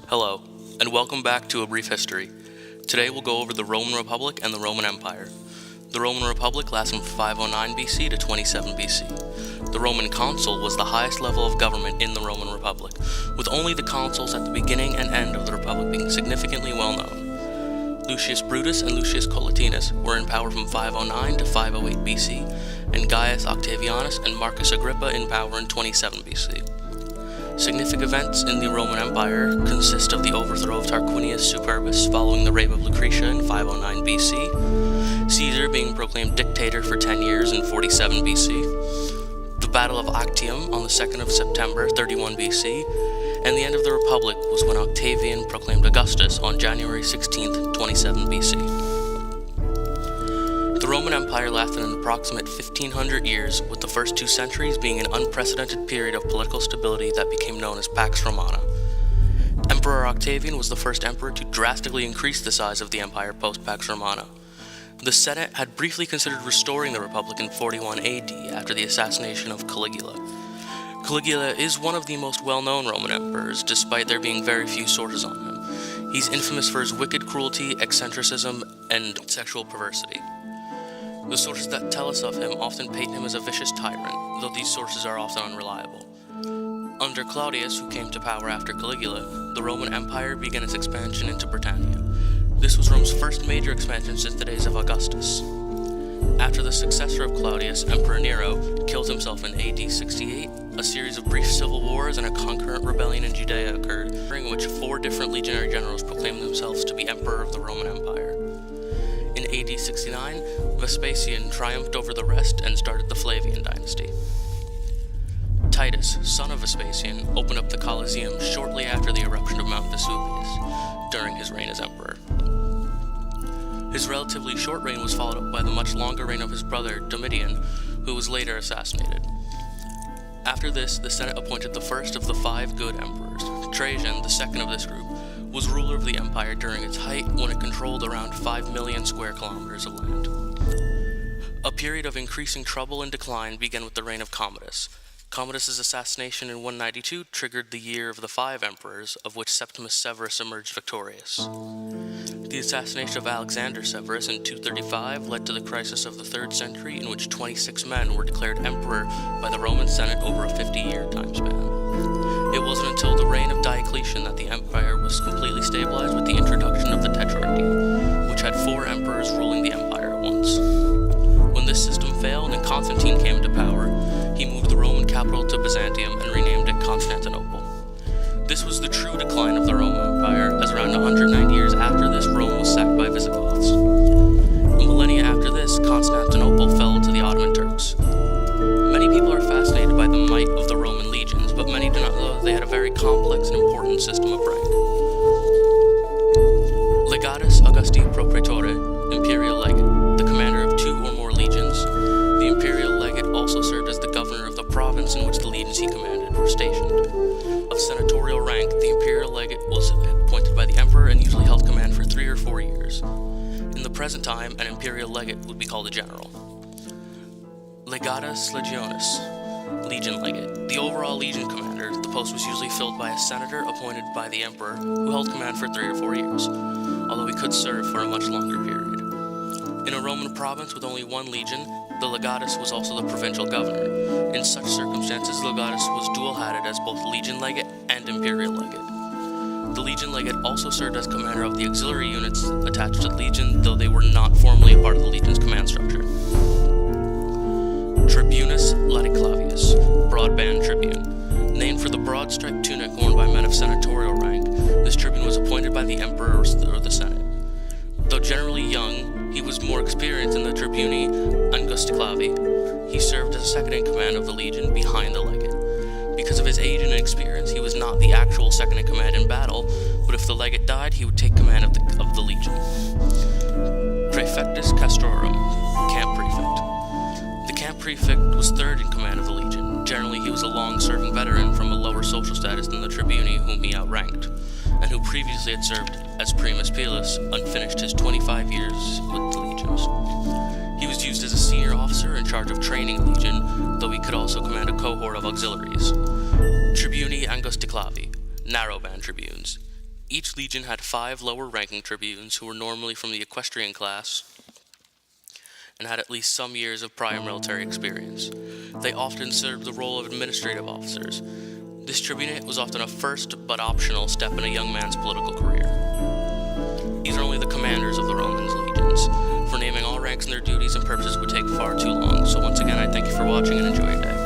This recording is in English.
Hello, and welcome back to A Brief History. Today we'll go over the Roman Republic and the Roman Empire. The Roman Republic lasted from 509 BC to 27 BC. The Roman consul was the highest level of government in the Roman Republic, with only the consuls at the beginning and end of the Republic being significantly well known. Lucius Brutus and Lucius Collatinus were in power from 509 to 508 BC, and Gaius Octavianus and Marcus Agrippa in power in 27 BC. Significant events in the Roman Empire consist of the overthrow of Tarquinius Superbus following the rape of Lucretia in 509 BC, Caesar being proclaimed dictator for 10 years in 47 BC, the Battle of Actium on the 2nd of September 31 BC, and the end of the Republic was when Octavian proclaimed Augustus on January 16, 27 BC. The Roman Empire lasted an approximate 1,500 years, with the first 2 centuries being an unprecedented period of political stability that became known as Pax Romana. Emperor Octavian was the first emperor to drastically increase the size of the empire post-Pax Romana. The Senate had briefly considered restoring the Republic in 41 AD after the assassination of Caligula. Caligula is one of the most well-known Roman emperors, despite there being very few sources on him. He's infamous for his wicked cruelty, eccentricism, and sexual perversity. The sources that tell us of him often paint him as a vicious tyrant, though these sources are often unreliable. Under Claudius, who came to power after Caligula, the Roman Empire began its expansion into Britannia. This was Rome's first major expansion since the days of Augustus. After the successor of Claudius, Emperor Nero, killed himself in AD 68, a series of brief civil wars and a concurrent rebellion in Judea occurred, during which 4 different legionary generals proclaimed themselves to be emperor of the Roman Empire. In AD 69, Vespasian triumphed over the rest and started the Flavian dynasty. Titus, son of Vespasian, opened up the Colosseum shortly after the eruption of Mount Vesuvius, during his reign as emperor. His relatively short reign was followed up by the much longer reign of his brother, Domitian, who was later assassinated. After this, the Senate appointed the first of the 5 good emperors. Trajan, the second of this group, was ruler of the empire during its height when it controlled around 5 million square kilometers of land. A period of increasing trouble and decline began with the reign of Commodus. Commodus's assassination in 192 triggered the year of the 5 emperors, of which Septimus Severus emerged victorious. The assassination of Alexander Severus in 235 led to the crisis of the 3rd century, in which 26 men were declared emperor by the Roman Senate over a 50-year time span. It wasn't until the reign of Diocletian that the empire was completely stabilized with the introduction of the Tetrarchy, which had 4 emperors ruling the empire at once. When this system failed and Constantine came to power, he moved the Roman capital to Byzantium and renamed it Constantinople. This was the true decline of the Roman Empire, as around 190 years after this, Rome was sacked by Visigoths. A millennia after this, Constantinople fell to the Ottoman Turks. Many people are fascinated by the might of the Roman legions, but many do not know that they had a very complex and important system of rank. Legatus Augusti Pro Praetore, Imperial Leggett, the commander of 2 or more legions. The Imperial Leggett also served as the governor of the province in which the legions he commanded were stationed. Of senatorial rank, the Imperial Leggett was appointed by the emperor and usually held command for 3 or 4 years. In the present time, an Imperial Leggett would be called a general. Legatus Legionis, Legion Legate. The overall legion commander, the post was usually filled by a senator appointed by the emperor, who held command for 3 or 4 years, although he could serve for a much longer period. In a Roman province with only 1 legion, the legatus was also the provincial governor. In such circumstances, legatus was dual-hatted as both legion legate and imperial legate. The legion legate also served as commander of the auxiliary units attached to the legion, though they were not formally a part of the legion's command structure. Tribunus Laticlavius, Broadband Tribune. Named for the broad-striped tunic worn by men of senatorial rank, this tribune was appointed by the emperor or the Senate. Though generally young, he was more experienced in the Tribuni Angusticlavi. He served as second-in-command of the legion behind the legate. Because of his age and experience, he was not the actual second-in-command in battle, but if the legate died, he would take command of the legion. Praefectus Castrorum, camp prefect. The camp prefect was third in command of the legion. Generally, he was a long-serving veteran from a lower social status than the tribuni whom he outranked, and who previously had served as primus pilus, unfinished his 25 years with the legions. He was used as a senior officer in charge of training a legion, though he could also command a cohort of auxiliaries. Tribuni Angusticlavi, narrow band tribunes. Each legion had 5 lower-ranking tribunes who were normally from the equestrian class and had at least some years of prior military experience. They often served the role of administrative officers. This tribunate was often a first but optional step in a young man's political career. These are only the commanders of the Romans' legions. For naming all ranks and their duties and purposes would take far too long, so once again I thank you for watching and enjoy your day.